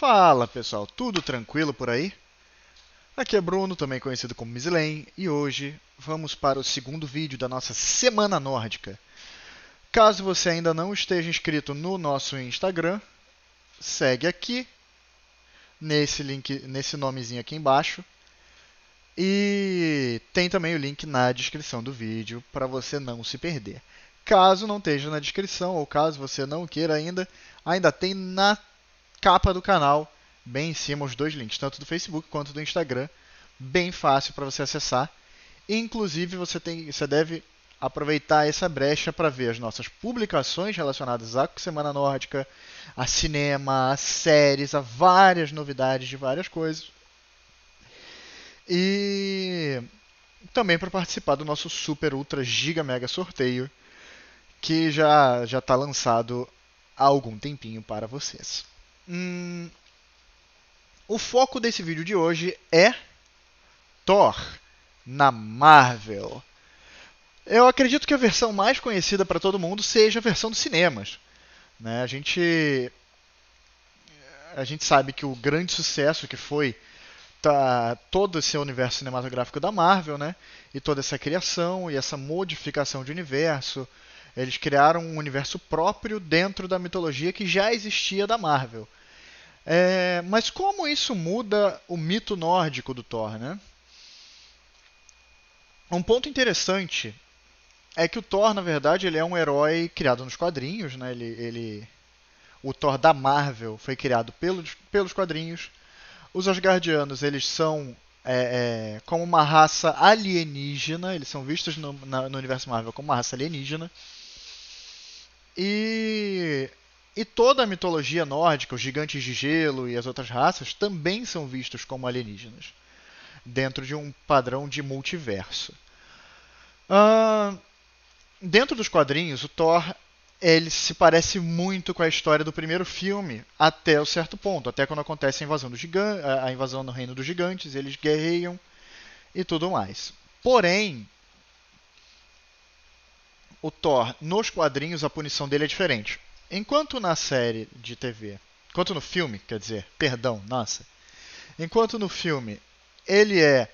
Fala pessoal, tudo tranquilo por aí? Aqui é Bruno, também conhecido como Mislane, e hoje vamos para o segundo vídeo da nossa Semana Nórdica. Caso você ainda não esteja inscrito no nosso Instagram, segue aqui, nesse link, nesse nomezinho aqui embaixo, e tem também o link na descrição do vídeo para você não se perder. Caso não esteja na descrição, ou caso você não queira ainda tem na capa do canal, bem em cima, os dois links, tanto do Facebook quanto do Instagram, bem fácil para você acessar. Inclusive, você deve aproveitar essa brecha para ver as nossas publicações relacionadas à Semana Nórdica, a cinema, a séries, a várias novidades de várias coisas. E também para participar do nosso super ultra giga mega sorteio, que já está lançado há algum tempinho para vocês. O foco desse vídeo de hoje é Thor na Marvel. Eu acredito que a versão mais conhecida para todo mundo seja a versão dos cinemas. Né? A gente sabe que o grande sucesso que foi todo esse universo cinematográfico da Marvel, né? E toda essa criação e essa modificação de universo, eles criaram um universo próprio dentro da mitologia que já existia da Marvel. Mas como isso muda o mito nórdico do Thor, né? Um ponto interessante é que o Thor, na verdade, ele é um herói criado nos quadrinhos, né? O Thor da Marvel foi criado pelos quadrinhos. Os Asgardianos, eles são como uma raça alienígena, eles são vistos no universo Marvel como uma raça alienígena. E toda a mitologia nórdica, os gigantes de gelo e as outras raças, também são vistos como alienígenas, dentro de um padrão de multiverso. Dentro dos quadrinhos, o Thor ele se parece muito com a história do primeiro filme, até um certo ponto, até quando acontece a invasão no Reino dos Gigantes, eles guerreiam e tudo mais. Porém, o Thor, nos quadrinhos, a punição dele é diferente. Enquanto na série de TV, enquanto no filme, quer dizer, perdão, nossa. Enquanto no filme ele é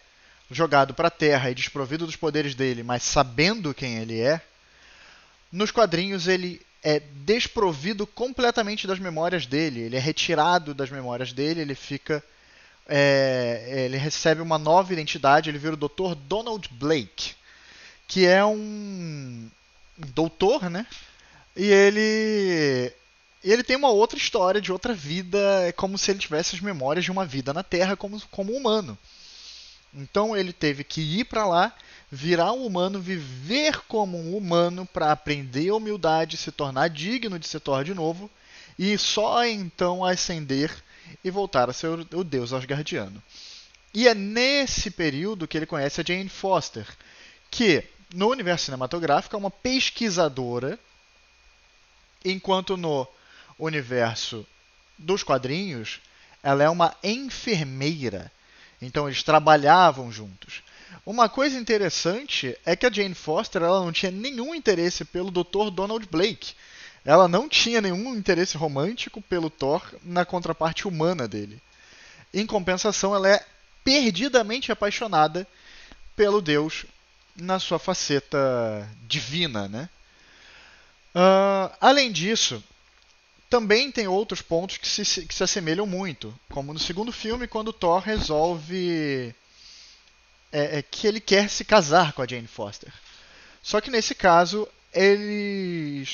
jogado para a Terra e desprovido dos poderes dele, mas sabendo quem ele é, nos quadrinhos ele é desprovido completamente das memórias dele, ele é retirado das memórias dele, ele recebe uma nova identidade, ele vira o Dr. Donald Blake, que é um doutor, né? E ele tem uma outra história de outra vida, é como se ele tivesse as memórias de uma vida na Terra como humano. Então ele teve que ir para lá, virar um humano, viver como um humano para aprender a humildade, se tornar digno de ser Thor de novo e só então ascender e voltar a ser o deus asgardiano. E é nesse período que ele conhece a Jane Foster, que no universo cinematográfico é uma pesquisadora, enquanto no universo dos quadrinhos ela é uma enfermeira. Então eles trabalhavam juntos. Uma coisa interessante é que a Jane Foster ela não tinha nenhum interesse pelo Dr. Donald Blake. Ela não tinha nenhum interesse romântico pelo Thor na contraparte humana dele. Em compensação, ela é perdidamente apaixonada pelo deus na sua faceta divina, né? Além disso, também tem outros pontos que se assemelham muito, como no segundo filme, quando Thor resolve que ele quer se casar com a Jane Foster. Só que nesse caso, ele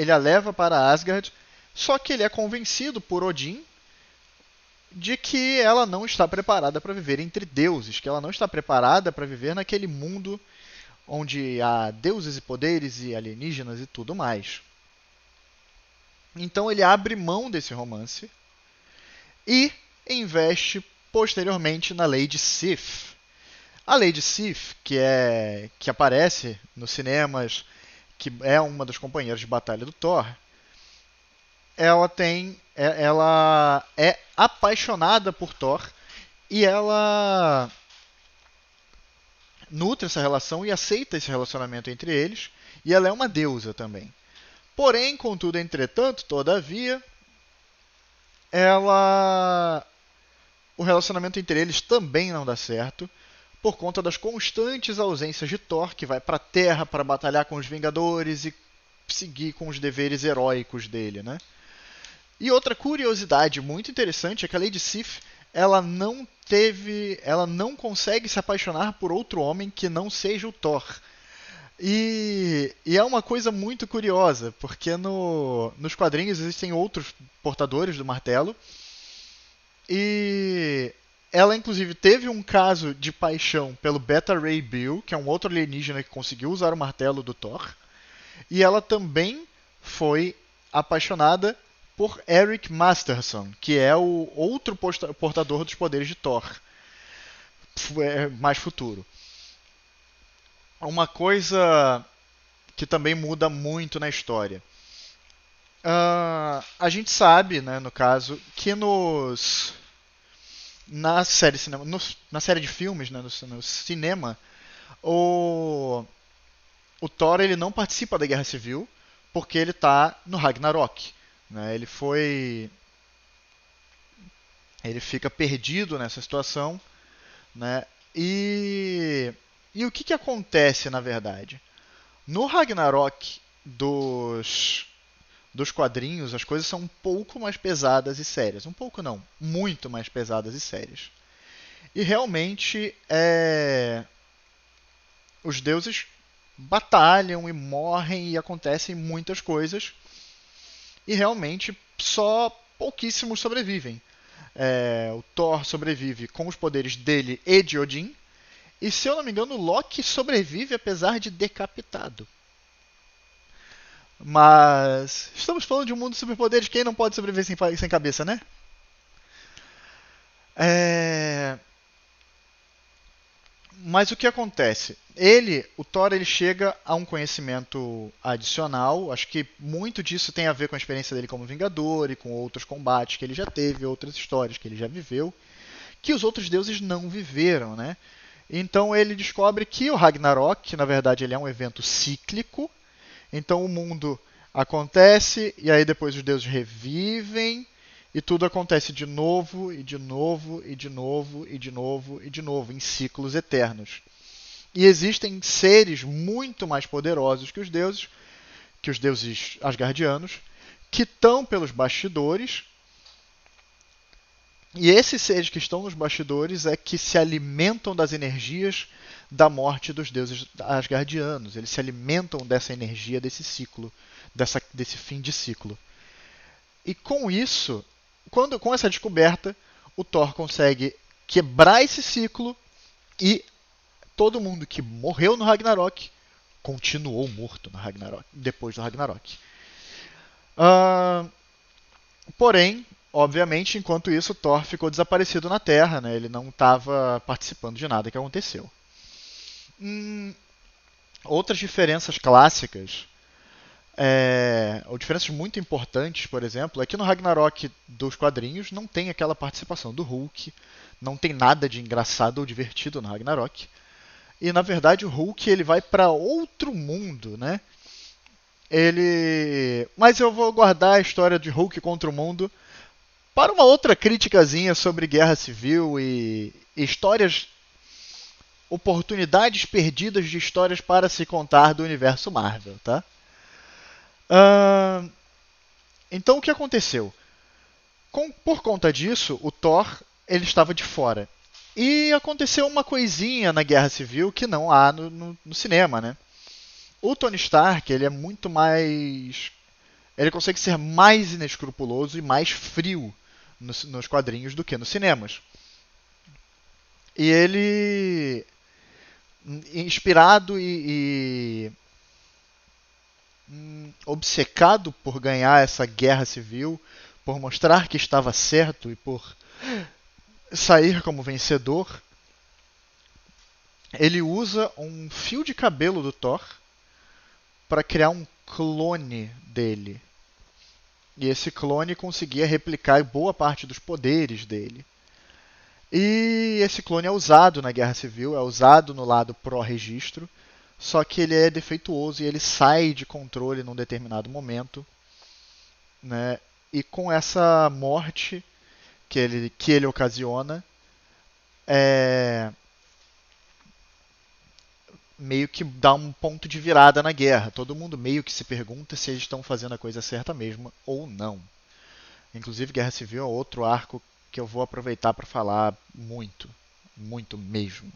a leva para Asgard, só que ele é convencido por Odin de que ela não está preparada para viver entre deuses, que ela não está preparada para viver naquele mundo onde há deuses e poderes e alienígenas e tudo mais. Então ele abre mão desse romance e investe posteriormente na Lady Sif. A Lady Sif, que aparece nos cinemas, que é uma das companheiras de batalha do Thor, ela é apaixonada por Thor e ela nutre essa relação e aceita esse relacionamento entre eles, e ela é uma deusa também. Porém, contudo, entretanto, todavia, ela o relacionamento entre eles também não dá certo por conta das constantes ausências de Thor, que vai para a Terra para batalhar com os Vingadores e seguir com os deveres heróicos dele, né? E outra curiosidade muito interessante é que a Lady Sif, ela não consegue se apaixonar por outro homem que não seja o Thor. E é uma coisa muito curiosa, porque nos quadrinhos existem outros portadores do martelo, e ela inclusive teve um caso de paixão pelo Beta Ray Bill, que é um outro alienígena que conseguiu usar o martelo do Thor, e ela também foi apaixonada por Eric Masterson, que é o outro portador dos poderes de Thor, mais futuro. Uma coisa que também muda muito na história. A gente sabe, né, no caso, que na série, na série de filmes, né, no cinema, o, o Thor ele não participa da Guerra Civil porque ele está no Ragnarok. Né, ele fica perdido nessa situação, né, e o que acontece na verdade? No Ragnarok dos quadrinhos, as coisas são um pouco mais pesadas e sérias. Um pouco não, muito mais pesadas e sérias. E realmente os deuses batalham e morrem e acontecem muitas coisas. E realmente só pouquíssimos sobrevivem. O Thor sobrevive com os poderes dele e de Odin. E se eu não me engano, Loki sobrevive apesar de decapitado. Mas estamos falando de um mundo de superpoderes, quem não pode sobreviver sem cabeça, né? É... Mas o que acontece? O Thor, ele chega a um conhecimento adicional. Acho que muito disso tem a ver com a experiência dele como Vingador e com outros combates que ele já teve, outras histórias que ele já viveu, que os outros deuses não viveram, né? Então ele descobre que o Ragnarok, na verdade, ele é um evento cíclico. Então o mundo acontece e aí depois os deuses revivem e tudo acontece de novo e de novo e de novo e de novo e de novo em ciclos eternos. E existem seres muito mais poderosos que os deuses asgardianos, que estão pelos bastidores. E esses seres que estão nos bastidores é que se alimentam das energias da morte dos deuses asgardianos. Eles se alimentam dessa energia, desse ciclo, desse fim de ciclo. E com isso, com essa descoberta, o Thor consegue quebrar esse ciclo e todo mundo que morreu no Ragnarok continuou morto no Ragnarok, depois do Ragnarok. Uh, Porém, obviamente, enquanto isso, Thor ficou desaparecido na Terra, né? Ele não estava participando de nada que aconteceu. Outras diferenças clássicas, ou diferenças muito importantes, por exemplo, é que no Ragnarok dos quadrinhos não tem aquela participação do Hulk, não tem nada de engraçado ou divertido no Ragnarok. E na verdade o Hulk ele vai para outro mundo, né? Mas eu vou guardar a história de Hulk contra o mundo para uma outra criticazinha sobre guerra civil e histórias, oportunidades perdidas de histórias para se contar do universo Marvel, tá? Então o que aconteceu? Por conta disso, o Thor ele estava de fora. E aconteceu uma coisinha na Guerra Civil que não há no cinema, né? O Tony Stark ele é muito mais, ele consegue ser mais inescrupuloso e mais frio nos quadrinhos do que nos cinemas. E ele, inspirado e obcecado por ganhar essa guerra civil, por mostrar que estava certo e por sair como vencedor, ele usa um fio de cabelo do Thor para criar um clone dele. E esse clone conseguia replicar boa parte dos poderes dele. E esse clone é usado na Guerra Civil, é usado no lado pró-registro, só que ele é defeituoso e ele sai de controle num determinado momento, né? e com essa morte que ele ocasiona, é, meio que dá um ponto de virada na guerra. Todo mundo meio que se pergunta se eles estão fazendo a coisa certa mesmo ou não. Inclusive, Guerra Civil é outro arco que eu vou aproveitar para falar muito, muito mesmo.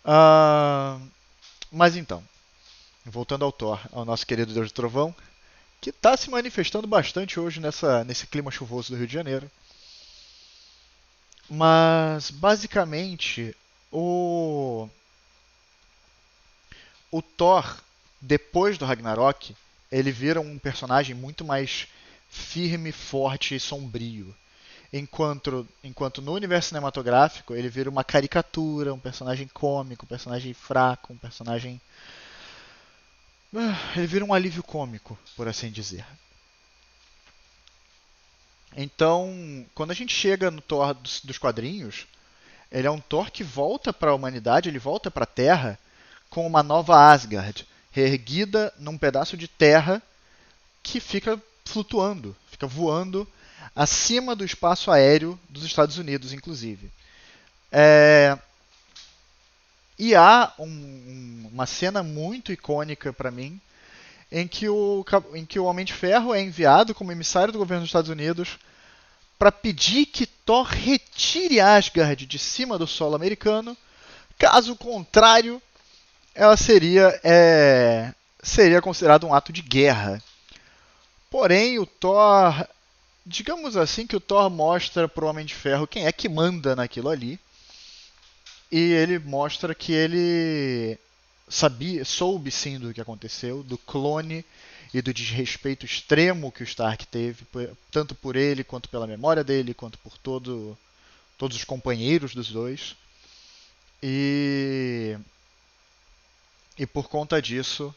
Ah, mas então, voltando ao Thor, ao nosso querido Deus do Trovão, que está se manifestando bastante hoje nesse clima chuvoso do Rio de Janeiro. Mas, basicamente, o, o Thor, depois do Ragnarok, ele vira um personagem muito mais firme, forte e sombrio. Enquanto no universo cinematográfico ele vira uma caricatura, um personagem cômico, um personagem fraco, um personagem. Ele vira um alívio cômico, por assim dizer. Então, quando a gente chega no Thor dos quadrinhos, ele é um Thor que volta para a humanidade, ele volta para a Terra com uma nova Asgard, reerguida num pedaço de terra que fica flutuando, fica voando acima do espaço aéreo dos Estados Unidos, inclusive. É, e há uma cena muito icônica para mim em que o Homem de Ferro é enviado como emissário do governo dos Estados Unidos para pedir que Thor retire Asgard de cima do solo americano. Caso contrário, ela seria considerada um ato de guerra. Porém, o Thor, digamos assim, que o Thor mostra para o Homem de Ferro quem é que manda naquilo ali. E ele mostra que ele soube sim do que aconteceu, do clone e do desrespeito extremo que o Stark teve, tanto por ele, quanto pela memória dele, quanto por todos os companheiros dos dois. E, e por conta disso,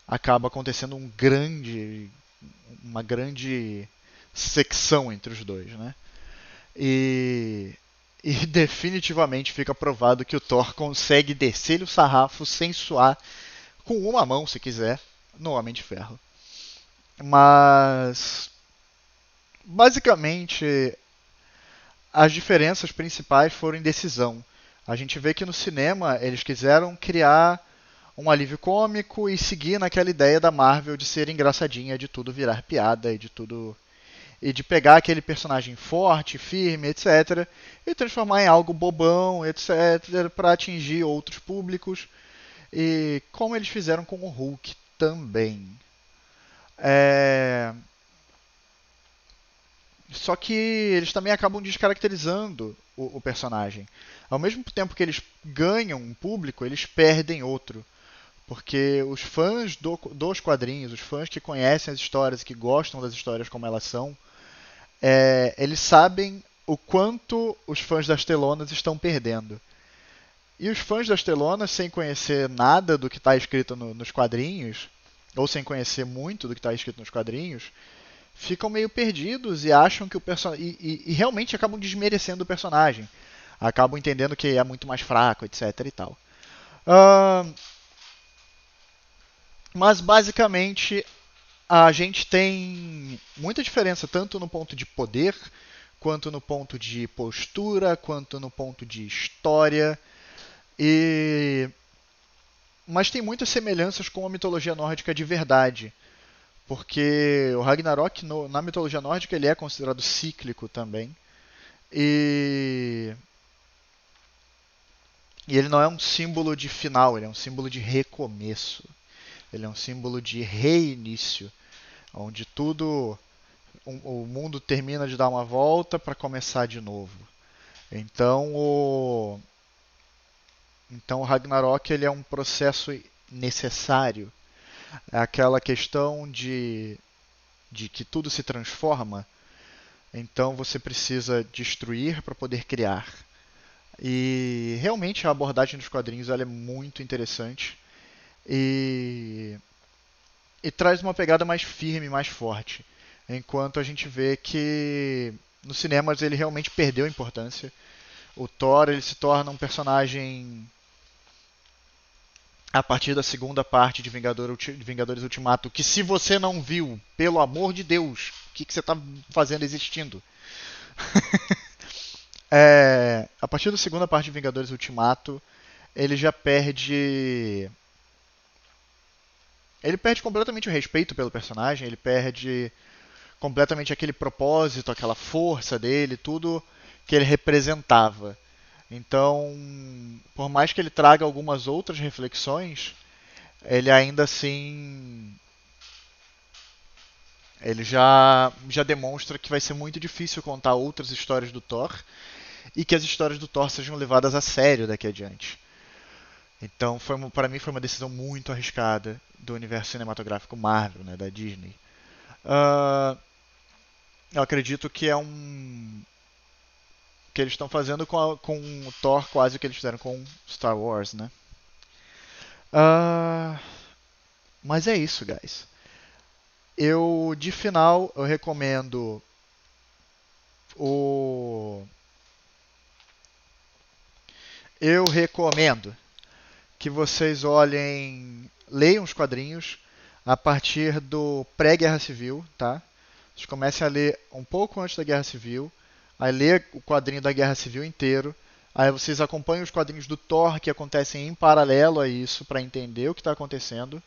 acaba acontecendo uma grande secção entre os dois, né? E, e definitivamente fica provado que o Thor consegue descer o sarrafo sem suar, com uma mão, se quiser, no Homem de Ferro. Mas, basicamente, as diferenças principais foram em decisão. A gente vê que no cinema eles quiseram criar um alívio cômico e seguir naquela ideia da Marvel de ser engraçadinha, de tudo virar piada e de pegar aquele personagem forte, firme, etc, e transformar em algo bobão, etc, para atingir outros públicos, e como eles fizeram com o Hulk também. É... Só que eles também acabam descaracterizando o personagem. Ao mesmo tempo que eles ganham um público, eles perdem outro. Porque os fãs dos quadrinhos, os fãs que conhecem as histórias e que gostam das histórias como elas são, eles sabem o quanto os fãs das telonas estão perdendo. E os fãs das telonas, sem conhecer nada do que está escrito nos quadrinhos, ou sem conhecer muito do que está escrito nos quadrinhos, ficam meio perdidos e acham que o personagem. E realmente acabam desmerecendo o personagem. Acabam entendendo que é muito mais fraco, etc e tal. Uh, mas basicamente a gente tem muita diferença tanto no ponto de poder, quanto no ponto de postura, quanto no ponto de história. E mas tem muitas semelhanças com a mitologia nórdica de verdade, porque o Ragnarok na mitologia nórdica ele é considerado cíclico também. E e ele não é um símbolo de final, ele é um símbolo de recomeço. Ele é um símbolo de reinício, onde o mundo termina de dar uma volta para começar de novo. Então então o Ragnarok ele é um processo necessário. É aquela questão de que tudo se transforma, então você precisa destruir para poder criar. E realmente a abordagem dos quadrinhos ela é muito interessante e, e traz uma pegada mais firme, mais forte. Enquanto a gente vê que nos cinemas ele realmente perdeu importância. O Thor ele se torna um personagem a partir da segunda parte de Vingadores Ultimato, que se você não viu, pelo amor de Deus, o que você está fazendo existindo? A partir da segunda parte de Vingadores Ultimato, ele já perde. Ele perde completamente o respeito pelo personagem, ele perde completamente aquele propósito, aquela força dele, tudo que ele representava. Então, por mais que ele traga algumas outras reflexões, ele ainda assim ele já demonstra que vai ser muito difícil contar outras histórias do Thor e que as histórias do Thor sejam levadas a sério daqui adiante. Então, para mim, foi uma decisão muito arriscada do universo cinematográfico Marvel, né, da Disney. Uh, eu acredito que é um que eles estão fazendo com o Thor quase o que eles fizeram com Star Wars, né? Uh, mas é isso, guys. De final, eu recomendo o eu recomendo que vocês leiam os quadrinhos a partir do pré-Guerra Civil, tá? Vocês comecem a ler um pouco antes da Guerra Civil, aí lê o quadrinho da Guerra Civil inteiro, aí vocês acompanham os quadrinhos do Thor que acontecem em paralelo a isso para entender o que está acontecendo.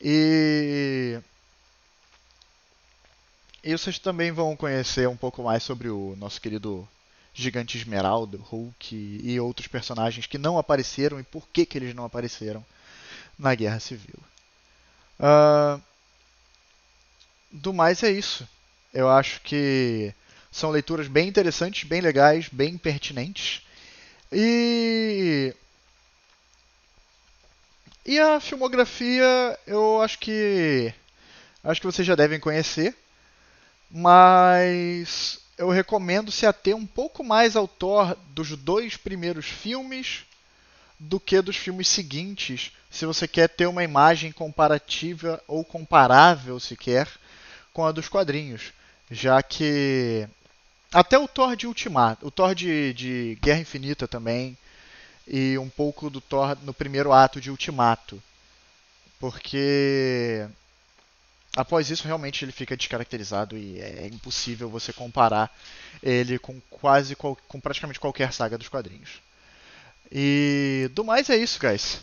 E vocês também vão conhecer um pouco mais sobre o nosso querido Gigante Esmeralda, Hulk e outros personagens que não apareceram e por que eles não apareceram na Guerra Civil. Uh, do mais é isso. Eu acho que são leituras bem interessantes, bem legais, bem pertinentes. E, e a filmografia eu acho que vocês já devem conhecer, mas eu recomendo se ater um pouco mais ao Thor dos dois primeiros filmes do que dos filmes seguintes, se você quer ter uma imagem comparativa ou comparável sequer com a dos quadrinhos, já que até o Thor de Ultimato, o Thor de Guerra Infinita também, e um pouco do Thor no primeiro ato de Ultimato, porque após isso realmente ele fica descaracterizado e é impossível você comparar ele com com praticamente qualquer saga dos quadrinhos. E do mais é isso, guys.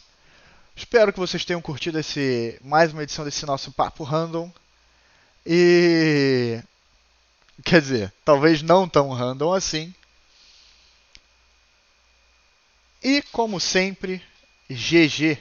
Espero que vocês tenham curtido mais uma edição desse nosso papo random. E quer dizer, talvez não tão random assim. E como sempre, GG.